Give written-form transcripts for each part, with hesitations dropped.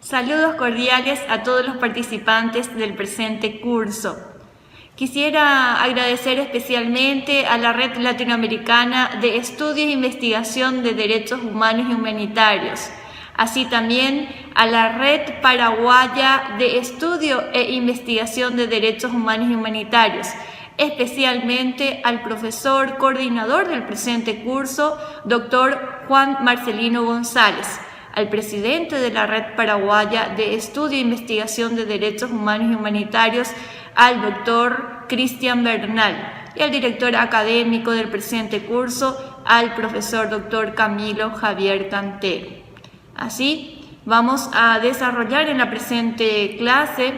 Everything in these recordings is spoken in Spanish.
Saludos cordiales a todos los participantes del presente curso. Quisiera agradecer especialmente a la Red Latinoamericana de Estudios e Investigación de Derechos Humanos y Humanitarios, así también a la Red Paraguaya de Estudio e Investigación de Derechos Humanos y Humanitarios, especialmente al profesor coordinador del presente curso, doctor Juan Marcelino González, al presidente de la Red Paraguaya de Estudio e Investigación de Derechos Humanos y Humanitarios, al doctor Cristian Bernal, y al director académico del presente curso, al profesor doctor Camilo Javier Cantero. Así, vamos a desarrollar en la presente clase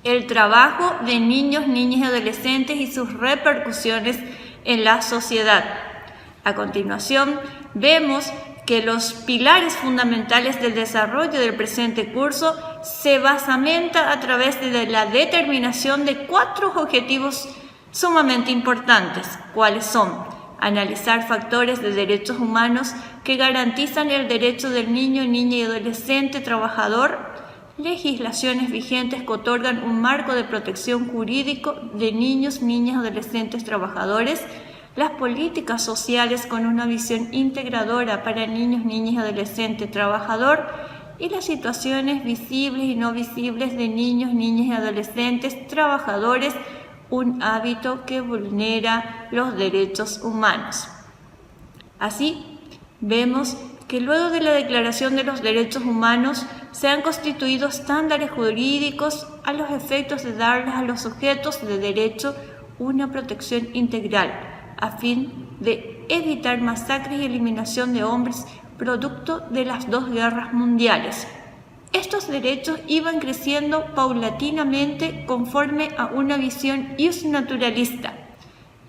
el trabajo de niños, niñas y adolescentes y sus repercusiones en la sociedad. A continuación, vemos que los pilares fundamentales del desarrollo del presente curso se basamenta a través de la determinación de 4 objetivos sumamente importantes, cuáles son: analizar factores de derechos humanos que garantizan el derecho del niño, niña y adolescente trabajador, legislaciones vigentes que otorgan un marco de protección jurídico de niños, niñas y adolescentes trabajadores, las políticas sociales con una visión integradora para niños, niñas y adolescentes trabajador, y las situaciones visibles y no visibles de niños, niñas y adolescentes trabajadores, un hábito que vulnera los derechos humanos. Así, vemos que luego de la Declaración de los Derechos Humanos se han constituido estándares jurídicos a los efectos de darles a los sujetos de derecho una protección integral, a fin de evitar masacres y eliminación de hombres producto de las 2 guerras mundiales. Estos derechos iban creciendo paulatinamente conforme a una visión justnaturalista,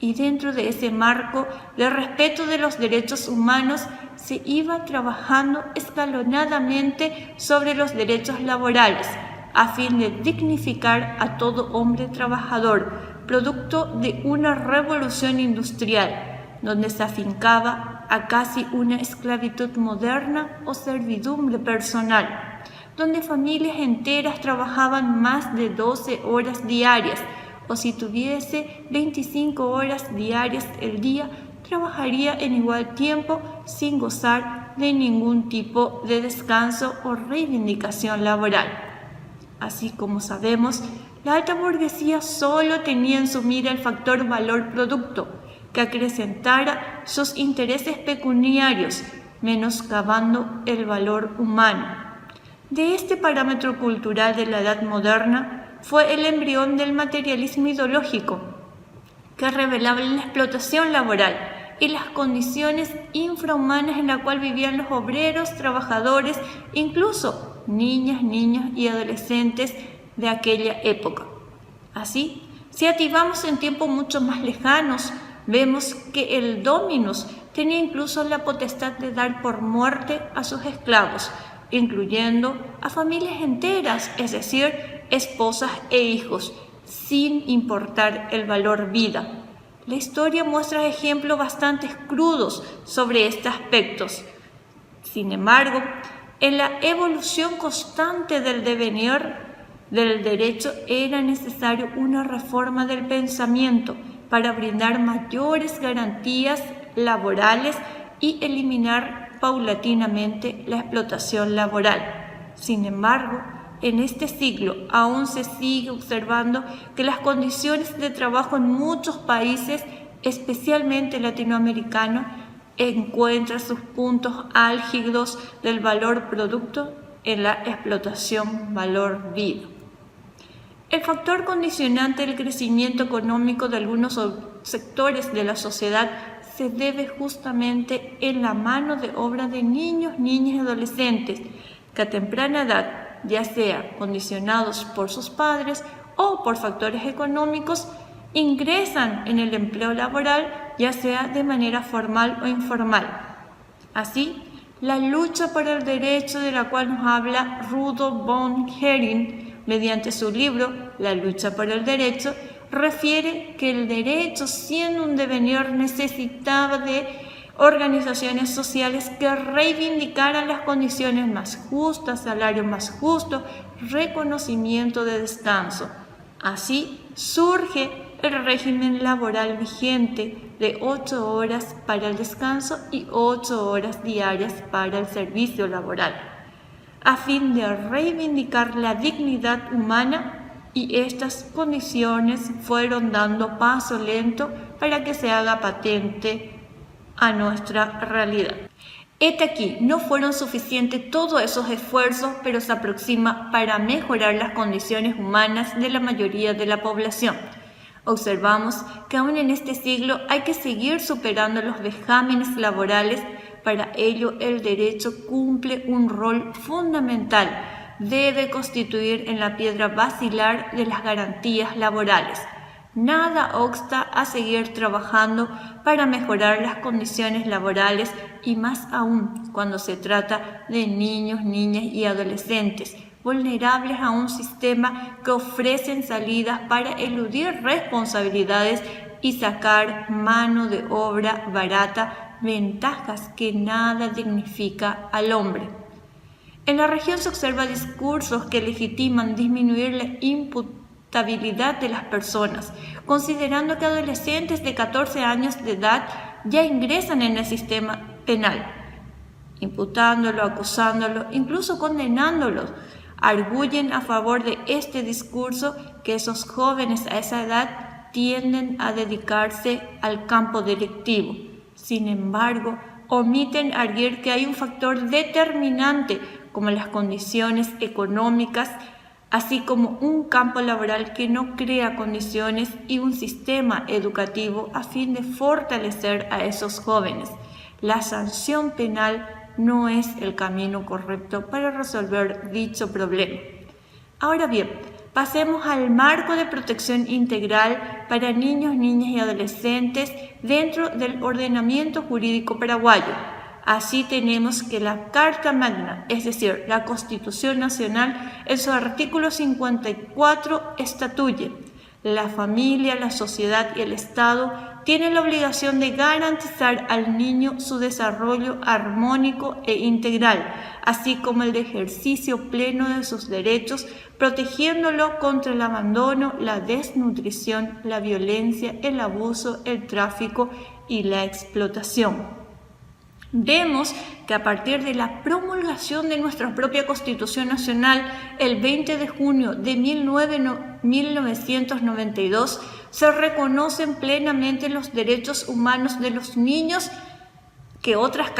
y dentro de ese marco de respeto de los derechos humanos se iba trabajando escalonadamente sobre los derechos laborales, a fin de dignificar a todo hombre trabajador, producto de una revolución industrial, donde se afincaba a casi una esclavitud moderna o servidumbre personal, donde familias enteras trabajaban más de 12 horas diarias, o si tuviese 25 horas diarias el día, trabajaría en igual tiempo sin gozar de ningún tipo de descanso o reivindicación laboral. Así como sabemos, la alta burguesía solo tenía en su mira el factor valor-producto, que acrecentara sus intereses pecuniarios, menoscabando el valor humano. De este parámetro cultural de la edad moderna fue el embrión del materialismo ideológico, que revelaba la explotación laboral y las condiciones infrahumanas en las cuales vivían los obreros, trabajadores, incluso niñas, niños y adolescentes de aquella época. Así, si activamos en tiempos mucho más lejanos, vemos que el dominus tenía incluso la potestad de dar por muerte a sus esclavos, incluyendo a familias enteras, es decir, esposas e hijos, sin importar el valor vida. La historia muestra ejemplos bastante crudos sobre estos aspectos. Sin embargo, en la evolución constante del devenir del derecho era necesario una reforma del pensamiento para brindar mayores garantías laborales y eliminar paulatinamente la explotación laboral. Sin embargo, en este siglo aún se sigue observando que las condiciones de trabajo en muchos países, especialmente latinoamericanos, encuentran sus puntos álgidos del valor producto en la explotación valor vida. El factor condicionante del crecimiento económico de algunos sectores de la sociedad se debe justamente en la mano de obra de niños, niñas y adolescentes que a temprana edad, ya sea condicionados por sus padres o por factores económicos, ingresan en el empleo laboral, ya sea de manera formal o informal. Así, la lucha por el derecho de la cual nos habla Rudolf von Hering mediante su libro La lucha por el derecho, refiere que el derecho, siendo un devenir, necesitaba de organizaciones sociales que reivindicaran las condiciones más justas, salario más justo, reconocimiento de descanso. Así surge el régimen laboral vigente de 8 horas para el descanso y 8 horas diarias para el servicio laboral, a fin de reivindicar la dignidad humana, y estas condiciones fueron dando paso lento para que se haga patente a nuestra realidad. Hete aquí, no fueron suficientes todos esos esfuerzos, pero se aproxima para mejorar las condiciones humanas de la mayoría de la población. Observamos que aún en este siglo hay que seguir superando los vejámenes laborales. Para ello, el derecho cumple un rol fundamental. Debe constituir en la piedra basilar de las garantías laborales. Nada obsta a seguir trabajando para mejorar las condiciones laborales, y más aún cuando se trata de niños, niñas y adolescentes, vulnerables a un sistema que ofrecen salidas para eludir responsabilidades y sacar mano de obra barata, ventajas que nada dignifica al hombre. En la región se observa discursos que legitiman disminuir la imputabilidad de las personas, considerando que adolescentes de 14 años de edad ya ingresan en el sistema penal, imputándolo, acusándolo, incluso condenándolos. Arguyen a favor de este discurso que esos jóvenes a esa edad tienden a dedicarse al campo delictivo. Sin embargo, omiten arguir que hay un factor determinante como las condiciones económicas, así como un campo laboral que no crea condiciones y un sistema educativo a fin de fortalecer a esos jóvenes. La sanción penal no es el camino correcto para resolver dicho problema. Ahora bien, pasemos al marco de protección integral para niños, niñas y adolescentes dentro del ordenamiento jurídico paraguayo. Así tenemos que la Carta Magna, es decir, la Constitución Nacional, en su artículo 54 estatuye: la familia, la sociedad y el Estado tienen la obligación de garantizar al niño su desarrollo armónico e integral, así como el de ejercicio pleno de sus derechos, protegiéndolo contra el abandono, la desnutrición, la violencia, el abuso, el tráfico y la explotación. Vemos que a partir de la promulgación de nuestra propia Constitución Nacional, el 20 de junio de 1992, se reconocen plenamente los derechos humanos de los niños que otras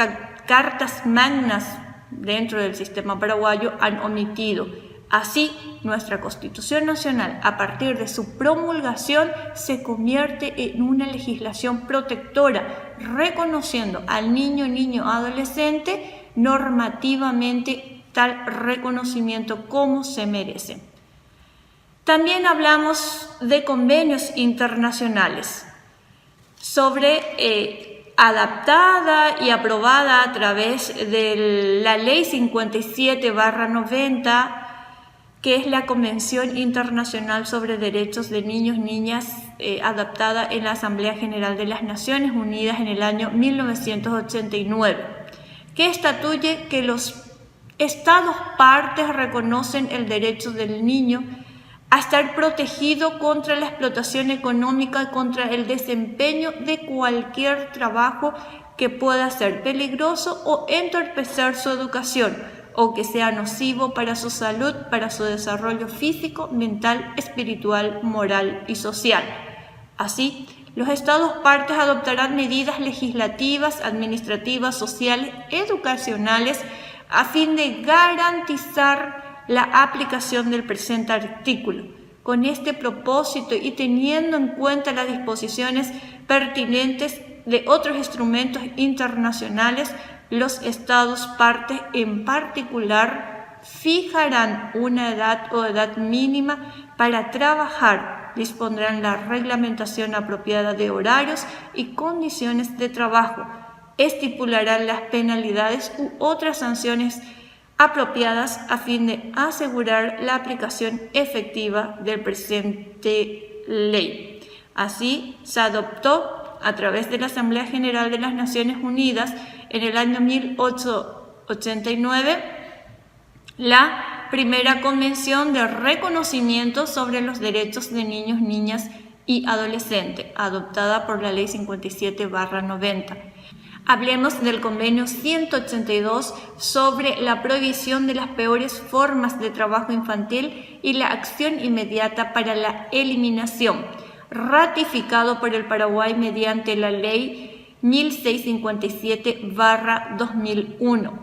cartas magnas dentro del sistema paraguayo han omitido. Así, nuestra Constitución Nacional, a partir de su promulgación, se convierte en una legislación protectora, reconociendo al niño, adolescente normativamente tal reconocimiento como se merece. También hablamos de convenios internacionales sobre adaptada y aprobada a través de la Ley 57/90, que es la Convención Internacional sobre Derechos de Niños y Niñas, adaptada en la Asamblea General de las Naciones Unidas en el año 1989, que estatuye que los Estados partes reconocen el derecho del niño a estar protegido contra la explotación económica y contra el desempeño de cualquier trabajo que pueda ser peligroso o entorpecer su educación, o que sea nocivo para su salud, para su desarrollo físico, mental, espiritual, moral y social. Así, los Estados partes adoptarán medidas legislativas, administrativas, sociales, educacionales, a fin de garantizar la aplicación del presente artículo. Con este propósito y teniendo en cuenta las disposiciones pertinentes de otros instrumentos internacionales, los Estados partes en particular fijarán una edad o edad mínima para trabajar, dispondrán la reglamentación apropiada de horarios y condiciones de trabajo, estipularán las penalidades u otras sanciones apropiadas a fin de asegurar la aplicación efectiva del presente ley. Así se adoptó a través de la Asamblea General de las Naciones Unidas en el año 1889 la primera Convención de Reconocimiento sobre los Derechos de Niños, Niñas y Adolescentes, adoptada por la Ley 57/90. Hablemos del Convenio 182 sobre la prohibición de las peores formas de trabajo infantil y la acción inmediata para la eliminación, ratificado por el Paraguay mediante la Ley 1657/2001.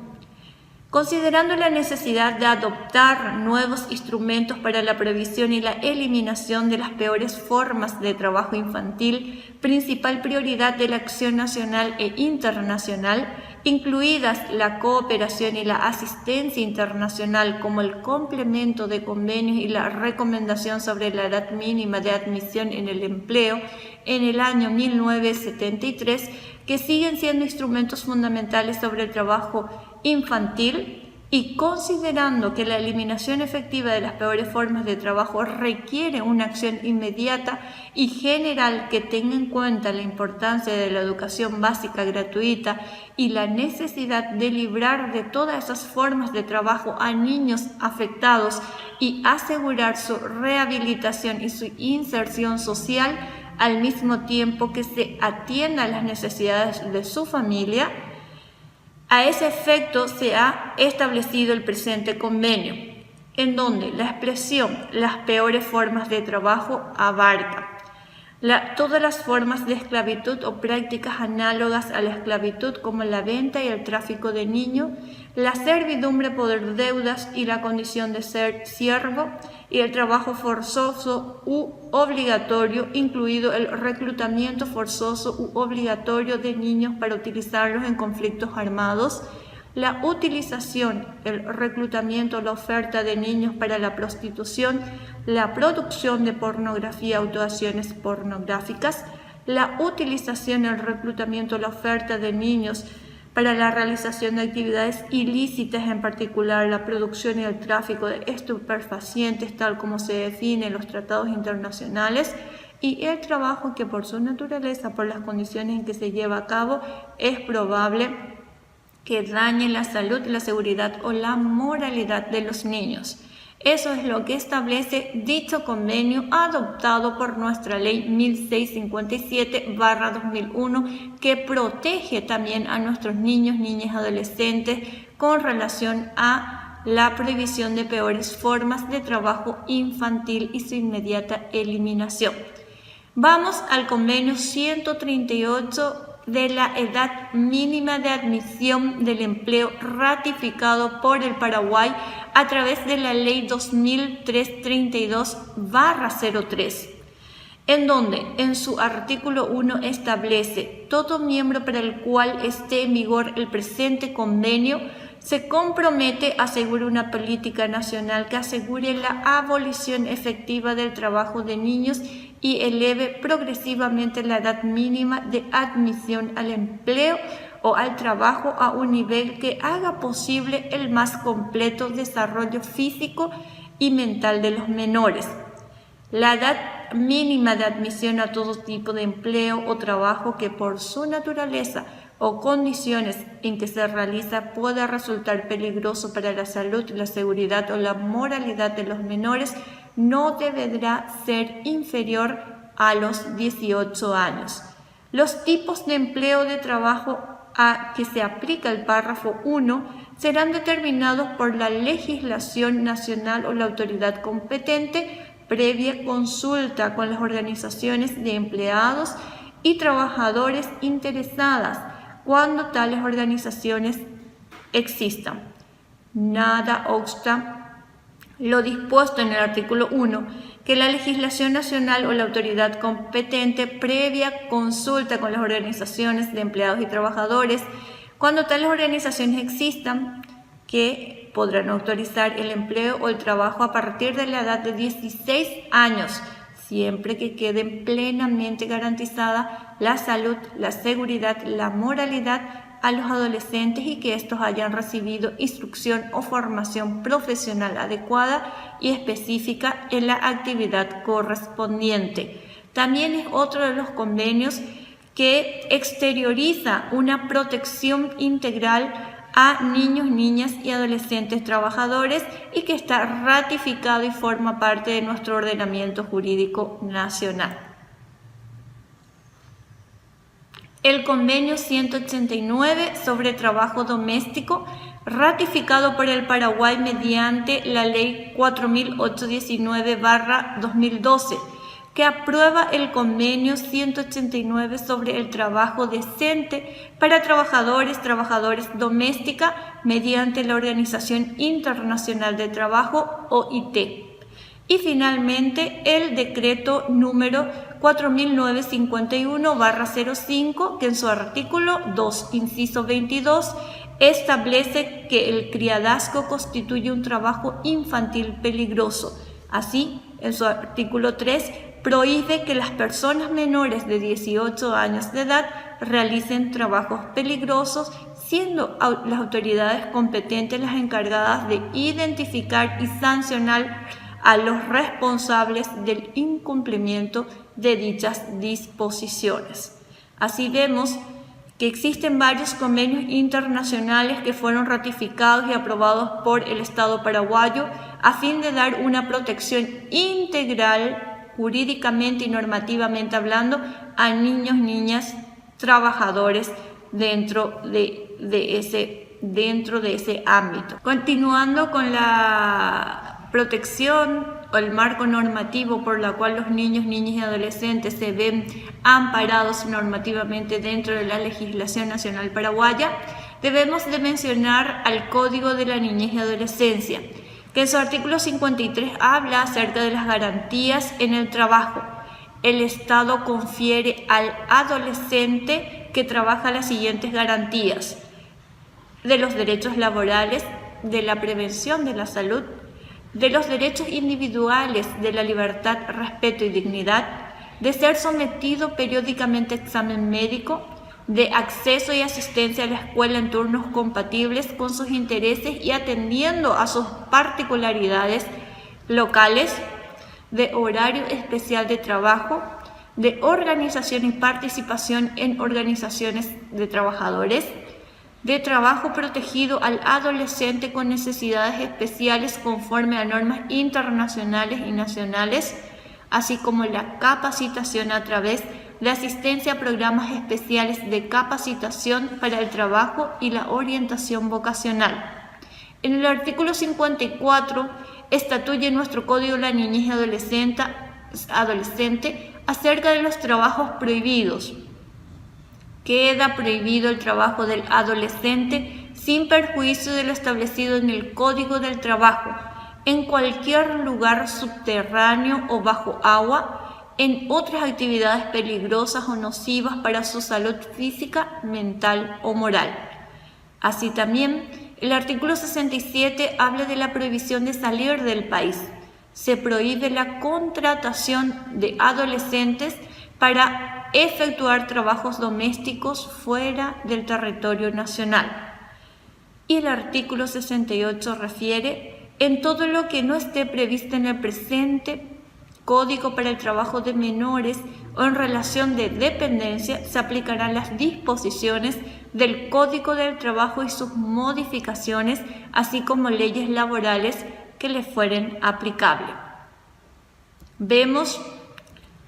Considerando la necesidad de adoptar nuevos instrumentos para la previsión y la eliminación de las peores formas de trabajo infantil, principal prioridad de la acción nacional e internacional, incluidas la cooperación y la asistencia internacional como el complemento de convenios y la recomendación sobre la edad mínima de admisión en el empleo en el año 1973, que siguen siendo instrumentos fundamentales sobre el trabajo infantil, y considerando que la eliminación efectiva de las peores formas de trabajo requiere una acción inmediata y general que tenga en cuenta la importancia de la educación básica gratuita y la necesidad de librar de todas esas formas de trabajo a niños afectados y asegurar su rehabilitación y su inserción social, al mismo tiempo que se atienda a las necesidades de su familia. A ese efecto se ha establecido el presente convenio, en donde la expresión "las peores formas de trabajo" abarca todas las formas de esclavitud o prácticas análogas a la esclavitud, como la venta y el tráfico de niños, la servidumbre por deudas y la condición de ser siervo, y el trabajo forzoso u obligatorio, incluido el reclutamiento forzoso u obligatorio de niños para utilizarlos en conflictos armados, la utilización, el reclutamiento o la oferta de niños para la prostitución, la producción de pornografía o actuaciones pornográficas, la utilización, el reclutamiento o la oferta de niños para la realización de actividades ilícitas, en particular la producción y el tráfico de estupefacientes, tal como se define en los tratados internacionales, y el trabajo que por su naturaleza, por las condiciones en que se lleva a cabo, es probable que dañe la salud, la seguridad o la moralidad de los niños. Eso es lo que establece dicho convenio adoptado por nuestra ley 1657/2001, que protege también a nuestros niños, niñas y adolescentes con relación a la prohibición de peores formas de trabajo infantil y su inmediata eliminación. Vamos al convenio 138 de la edad mínima de admisión del empleo, ratificado por el Paraguay a través de la ley 2332/03, en donde en su artículo 1 establece: todo miembro para el cual esté en vigor el presente convenio se compromete a asegurar una política nacional que asegure la abolición efectiva del trabajo de niños y eleve progresivamente la edad mínima de admisión al empleo o al trabajo a un nivel que haga posible el más completo desarrollo físico y mental de los menores. La edad mínima de admisión a todo tipo de empleo o trabajo que por su naturaleza o condiciones en que se realiza pueda resultar peligroso para la salud, la seguridad o la moralidad de los menores no deberá ser inferior a los 18 años. Los tipos de empleo de trabajo a que se aplica el párrafo 1 serán determinados por la legislación nacional o la autoridad competente, previa consulta con las organizaciones de empleados y trabajadores interesadas, cuando tales organizaciones existan. Nada obsta lo dispuesto en el artículo 1, que la legislación nacional o la autoridad competente, previa consulta con las organizaciones de empleados y trabajadores, cuando tales organizaciones existan, que podrán autorizar el empleo o el trabajo a partir de la edad de 16 años, siempre que queden plenamente garantizada la salud, la seguridad, la moralidad a los adolescentes y que estos hayan recibido instrucción o formación profesional adecuada y específica en la actividad correspondiente. También es otro de los convenios que exterioriza una protección integral a niños, niñas y adolescentes trabajadores y que está ratificado y forma parte de nuestro ordenamiento jurídico nacional. El convenio 189 sobre trabajo doméstico, ratificado por el Paraguay mediante la ley 4819/2012, que aprueba el convenio 189 sobre el trabajo decente para trabajadores domésticas mediante la Organización Internacional de Trabajo, OIT. Y finalmente el decreto número 4951/05, que en su artículo 2, inciso 22, establece que el criadazgo constituye un trabajo infantil peligroso. Así, en su artículo 3, prohíbe que las personas menores de 18 años de edad realicen trabajos peligrosos, siendo las autoridades competentes las encargadas de identificar y sancionar a los responsables del incumplimiento de dichas disposiciones. Así vemos que existen varios convenios internacionales que fueron ratificados y aprobados por el Estado paraguayo a fin de dar una protección integral, jurídicamente y normativamente hablando, a niños, niñas, trabajadores dentro de ese ámbito. Continuando con la protección o el marco normativo por la cual los niños, niñas y adolescentes se ven amparados normativamente dentro de la legislación nacional paraguaya, debemos de mencionar al Código de la Niñez y Adolescencia, que en su artículo 53 habla acerca de las garantías en el trabajo. El Estado confiere al adolescente que trabaja las siguientes garantías: de los derechos laborales, de la prevención de la salud, de los derechos individuales, de la libertad, respeto y dignidad, de ser sometido periódicamente a examen médico, de acceso y asistencia a la escuela en turnos compatibles con sus intereses y atendiendo a sus particularidades locales, de horario especial de trabajo, de organización y participación en organizaciones de trabajadores, de trabajo protegido al adolescente con necesidades especiales conforme a normas internacionales y nacionales, así como la capacitación a través de asistencia a programas especiales de capacitación para el trabajo y la orientación vocacional. En el artículo 54 estatuye nuestro Código de la Niñez y Adolescente acerca de los trabajos prohibidos. Queda prohibido el trabajo del adolescente sin perjuicio de lo establecido en el Código del Trabajo, en cualquier lugar subterráneo o bajo agua, en otras actividades peligrosas o nocivas para su salud física, mental o moral. Así también, el artículo 67 habla de la prohibición de salir del país. Se prohíbe la contratación de adolescentes para efectuar trabajos domésticos fuera del territorio nacional. Y el artículo 68 refiere: en todo lo que no esté previsto en el presente Código para el trabajo de menores o en relación de dependencia, se aplicarán las disposiciones del Código del Trabajo y sus modificaciones, así como leyes laborales que le fueren aplicables. Vemos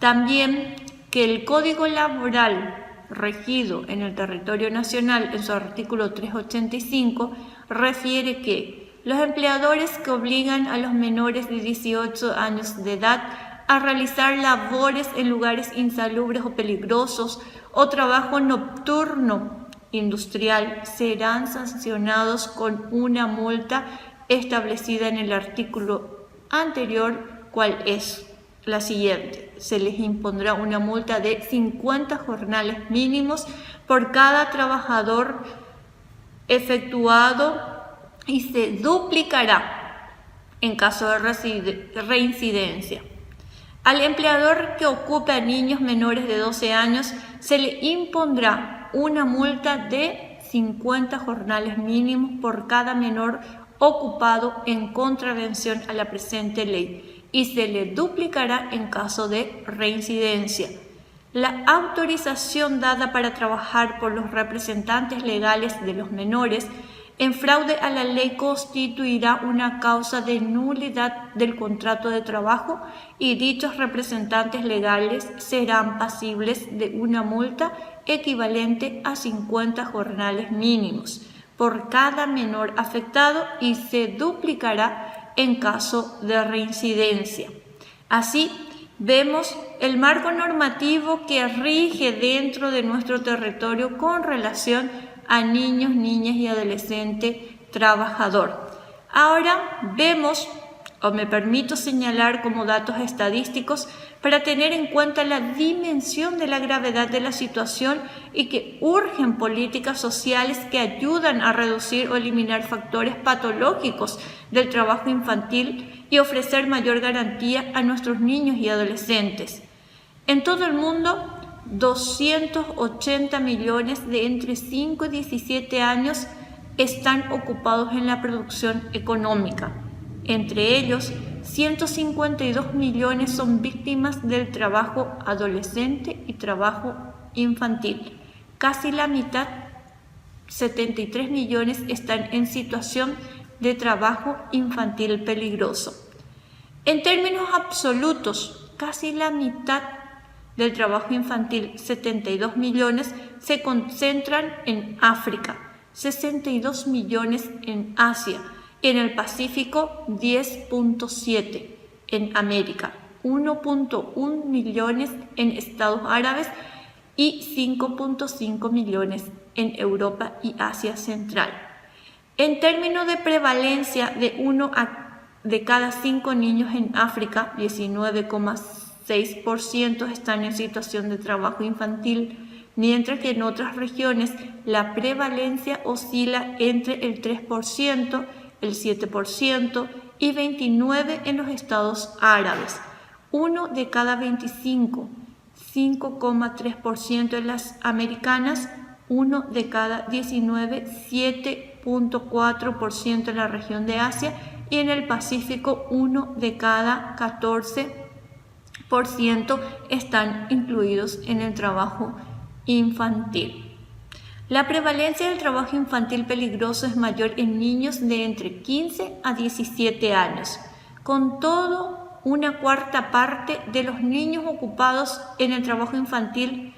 también que el Código Laboral regido en el territorio nacional, en su artículo 385, refiere que los empleadores que obligan a los menores de 18 años de edad a realizar labores en lugares insalubres o peligrosos o trabajo nocturno industrial serán sancionados con una multa establecida en el artículo anterior, cual es la siguiente: se les impondrá una multa de 50 jornales mínimos por cada trabajador efectuado y se duplicará en caso de reincidencia. Al empleador que ocupe a niños menores de 12 años se le impondrá una multa de 50 jornales mínimos por cada menor ocupado en contravención a la presente ley y se le duplicará en caso de reincidencia. La autorización dada para trabajar por los representantes legales de los menores en fraude a la ley constituirá una causa de nulidad del contrato de trabajo y dichos representantes legales serán pasibles de una multa equivalente a 50 jornales mínimos por cada menor afectado y se duplicará en caso de reincidencia. Así, vemos el marco normativo que rige dentro de nuestro territorio con relación a niños, niñas y adolescentes trabajador. Ahora vemos, o me permito señalar como datos estadísticos, para tener en cuenta la dimensión de la gravedad de la situación y que urgen políticas sociales que ayudan a reducir o eliminar factores patológicos del trabajo infantil y ofrecer mayor garantía a nuestros niños y adolescentes. En todo el mundo, 280 millones de entre 5 y 17 años están ocupados en la producción económica. Entre ellos, 152 millones son víctimas del trabajo adolescente y trabajo infantil. Casi la mitad, 73 millones, están en situación de trabajo infantil peligroso. En términos absolutos, casi la mitad del trabajo infantil, 72 millones, se concentran en África, 62 millones en Asia, en el Pacífico 10.7, en América 1.1 millones en Estados Árabes y 5.5 millones en Europa y Asia Central. En términos de prevalencia, de 1 de cada 5 niños en África, 19,6% están en situación de trabajo infantil, mientras que en otras regiones la prevalencia oscila entre el 3%, el 7% y 29% en los Estados Árabes, 1 de cada 25, 5,3% en las americanas, 1 de cada 19, 7,4% en la región de Asia y en el Pacífico 1 de cada 14% están incluidos en el trabajo infantil. La prevalencia del trabajo infantil peligroso es mayor en niños de entre 15 a 17 años. Con todo, una cuarta parte de los niños ocupados en el trabajo infantil,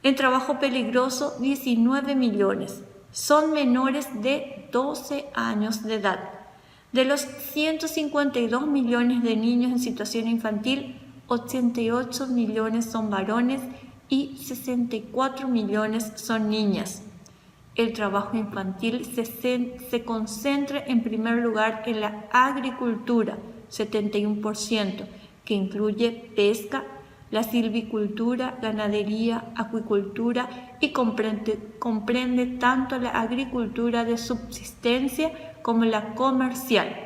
en trabajo peligroso, 19 millones, son menores de 12 años de edad. De los 152 millones de niños en situación infantil, 88 millones son varones y 64 millones son niñas. El trabajo infantil se concentra en primer lugar en la agricultura, 71%, que incluye pesca, la silvicultura, ganadería, acuicultura y comprende tanto la agricultura de subsistencia como la comercial.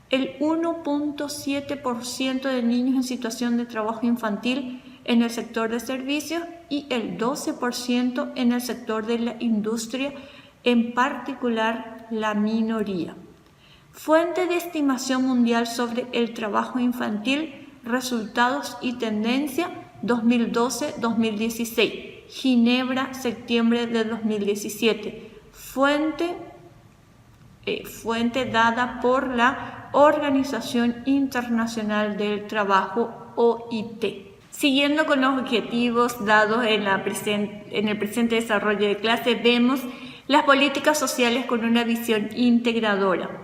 El 1.7% de niños en situación de trabajo infantil en el sector de servicios y el 12% en el sector de la industria, en particular la minoría. Fuente de estimación mundial sobre el trabajo infantil, resultados y tendencia 2012-2016, Ginebra, septiembre de 2017. Fuente dada por la Organización Internacional del Trabajo, OIT. Siguiendo con los objetivos dados en el presente desarrollo de clase, vemos las políticas sociales con una visión integradora.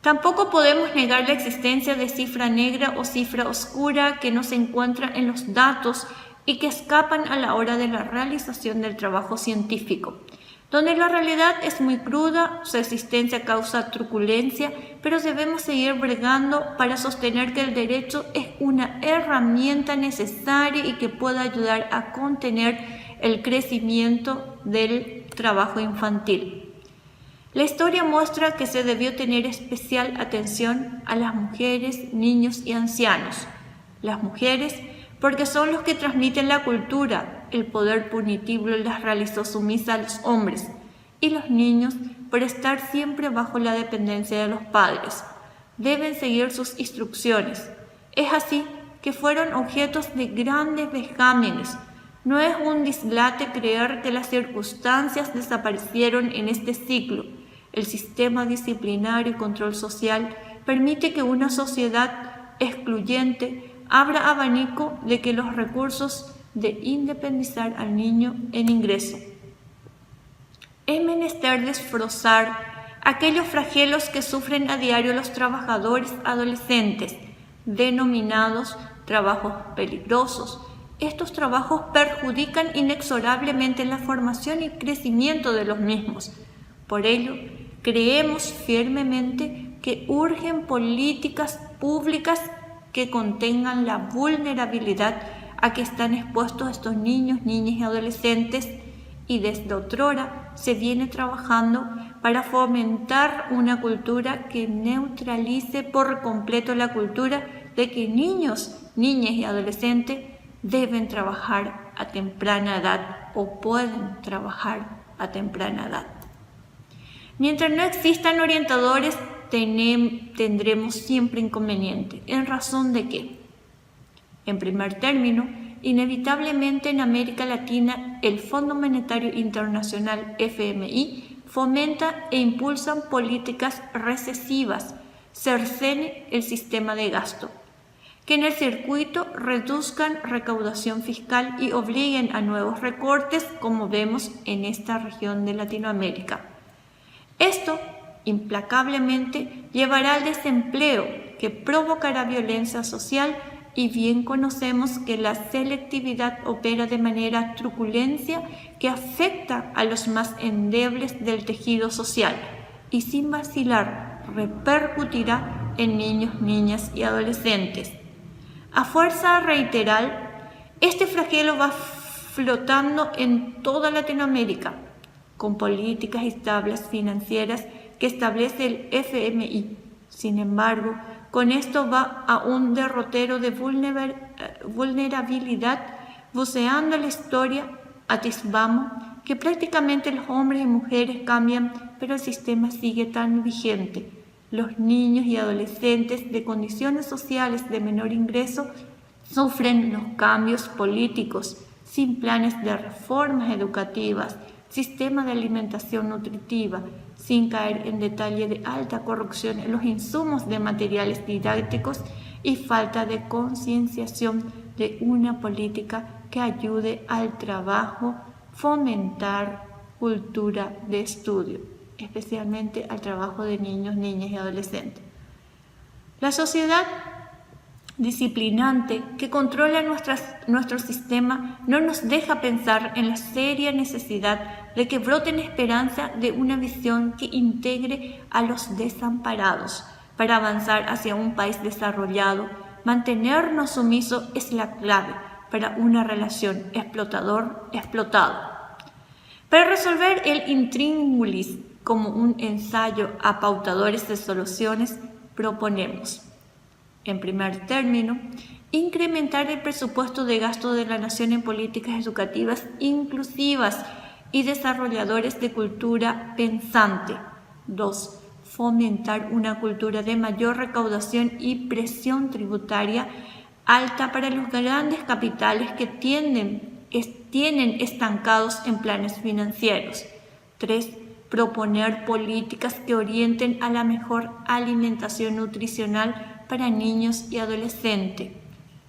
Tampoco podemos negar la existencia de cifra negra o cifra oscura que no se encuentra en los datos y que escapan a la hora de la realización del trabajo científico, donde la realidad es muy cruda, su existencia causa truculencia, pero debemos seguir bregando para sostener que el derecho es una herramienta necesaria y que pueda ayudar a contener el crecimiento del trabajo infantil. La historia muestra que se debió tener especial atención a las mujeres, niños y ancianos. Las mujeres, porque son los que transmiten la cultura, el poder punitivo las realizó sumisas a los hombres, y los niños, por estar siempre bajo la dependencia de los padres, deben seguir sus instrucciones. Es así que fueron objetos de grandes vejámenes, No es un dislate creer que las circunstancias desaparecieron en este ciclo. El sistema disciplinario y control social permite que una sociedad excluyente abra abanico de que los recursos de independizar al niño en ingreso. Es menester desbrozar aquellos flagelos que sufren a diario los trabajadores adolescentes, denominados trabajos peligrosos. Estos trabajos perjudican inexorablemente la formación y crecimiento de los mismos. Por ello, creemos firmemente que urgen políticas públicas que contengan la vulnerabilidad a que están expuestos estos niños, niñas y adolescentes, y desde otrora se viene trabajando para fomentar una cultura que neutralice por completo la cultura de que niños, niñas y adolescentes deben trabajar a temprana edad o pueden trabajar a temprana edad. Mientras no existan orientadores, tendremos siempre inconveniente. ¿En razón de qué? En primer término, inevitablemente en América Latina, el Fondo Monetario Internacional, FMI, fomenta e impulsa políticas recesivas, cercene el sistema de gasto, que en el circuito reduzcan recaudación fiscal y obliguen a nuevos recortes, como vemos en esta región de Latinoamérica. Esto implacablemente llevará al desempleo, que provocará violencia social, y bien conocemos que la selectividad opera de manera truculencia que afecta a los más endebles del tejido social y sin vacilar repercutirá en niños, niñas y adolescentes. A fuerza de reiterar, este flagelo va flotando en toda Latinoamérica, con políticas y tablas financieras que establece el FMI. Sin embargo, con esto va a un derrotero de vulnerabilidad. Buceando la historia, atisbamos que prácticamente los hombres y mujeres cambian, pero el sistema sigue tan vigente. Los niños y adolescentes de condiciones sociales de menor ingreso sufren los cambios políticos, sin planes de reformas educativas, sistema de alimentación nutritiva, sin caer en detalle de alta corrupción en los insumos de materiales didácticos y falta de concienciación de una política que ayude al trabajo, fomentar cultura de estudio, especialmente al trabajo de niños, niñas y adolescentes. La sociedad disciplinante que controla nuestro sistema no nos deja pensar en la seria necesidad de que broten esperanza de una visión que integre a los desamparados. Para avanzar hacia un país desarrollado, mantenernos sumisos es la clave para una relación explotador-explotado. Para resolver el intríngulis como un ensayo a pautadores de soluciones, proponemos: en primer término, incrementar el presupuesto de gasto de la nación en políticas educativas inclusivas y desarrolladores de cultura pensante. 2. Fomentar una cultura de mayor recaudación y presión tributaria alta para los grandes capitales que tienen estancados en planes financieros. 3. Proponer políticas que orienten a la mejor alimentación nutricional para niños y adolescentes.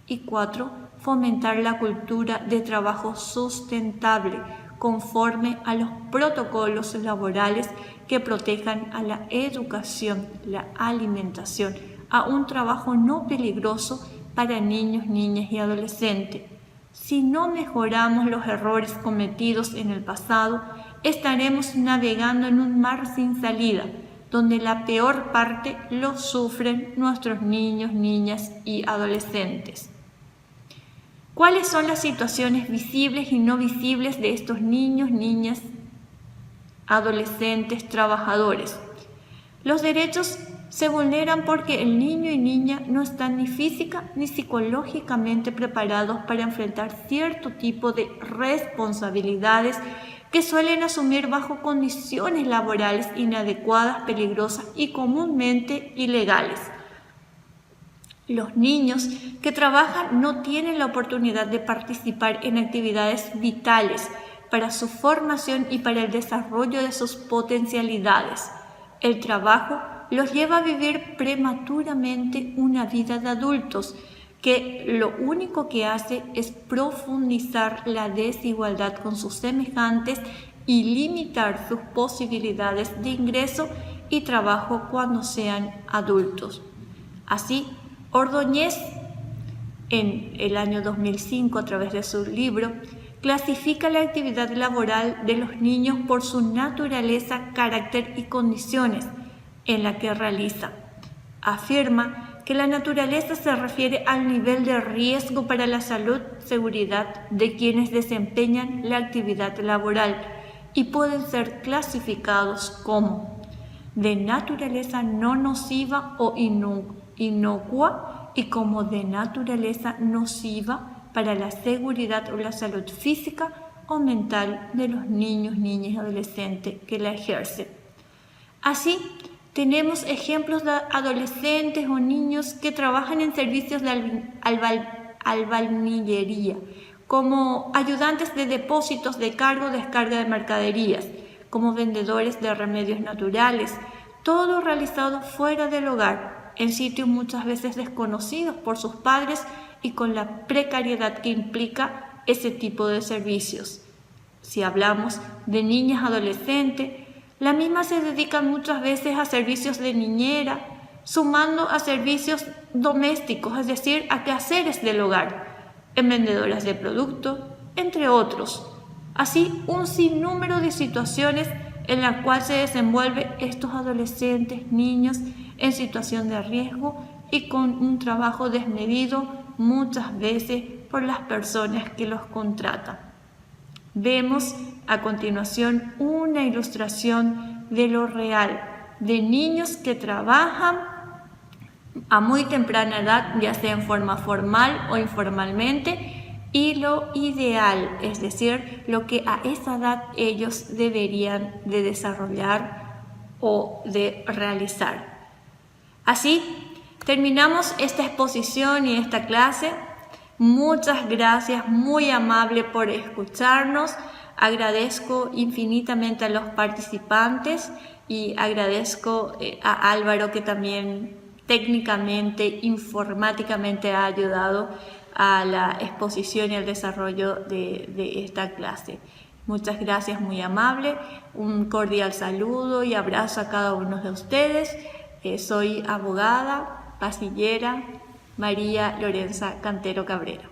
Y 4. Fomentar la cultura de trabajo sustentable conforme a los protocolos laborales que protejan a la educación, la alimentación, a un trabajo no peligroso para niños, niñas y adolescentes. Si no mejoramos los errores cometidos en el pasado, estaremos navegando en un mar sin salida, donde la peor parte lo sufren nuestros niños, niñas y adolescentes. ¿Cuáles son las situaciones visibles y no visibles de estos niños, niñas, adolescentes, trabajadores? Los derechos se vulneran porque el niño y niña no están ni física ni psicológicamente preparados para enfrentar cierto tipo de responsabilidades que suelen asumir bajo condiciones laborales inadecuadas, peligrosas y comúnmente ilegales. Los niños que trabajan no tienen la oportunidad de participar en actividades vitales para su formación y para el desarrollo de sus potencialidades. El trabajo los lleva a vivir prematuramente una vida de adultos que lo único que hace es profundizar la desigualdad con sus semejantes y limitar sus posibilidades de ingreso y trabajo cuando sean adultos. Así, Ordóñez, en el año 2005, a través de su libro, clasifica la actividad laboral de los niños por su naturaleza, carácter y condiciones en la que realiza. Afirma que la naturaleza se refiere al nivel de riesgo para la salud, seguridad de quienes desempeñan la actividad laboral y pueden ser clasificados como de naturaleza no nociva o inocua y como de naturaleza nociva para la seguridad o la salud física o mental de los niños, niñas y adolescentes que la ejercen. Así, tenemos ejemplos de adolescentes o niños que trabajan en servicios de albañilería, como ayudantes de depósitos de carga o descarga de mercaderías, como vendedores de remedios naturales, todo realizado fuera del hogar, en sitios muchas veces desconocidos por sus padres y con la precariedad que implica ese tipo de servicios. Si hablamos de niñas adolescentes, las mismas se dedican muchas veces a servicios de niñera, sumando a servicios domésticos, es decir, a quehaceres del hogar, en vendedoras de productos, entre otros. Así, un sinnúmero de situaciones en las cuales se desenvuelven estos adolescentes, niños en situación de riesgo y con un trabajo desmedido muchas veces por las personas que los contratan. Vemos a continuación una ilustración de lo real, de niños que trabajan a muy temprana edad, ya sea en forma formal o informalmente, y lo ideal, es decir, lo que a esa edad ellos deberían de desarrollar o de realizar. Así, terminamos esta exposición y esta clase. Muchas gracias, muy amable por escucharnos. Agradezco infinitamente a los participantes y agradezco a Álvaro, que también técnicamente, informáticamente ha ayudado a la exposición y al desarrollo de esta clase. Muchas gracias, muy amable. Un cordial saludo y abrazo a cada uno de ustedes. Soy abogada, pasillera, María Lorenza Cantero Cabrera.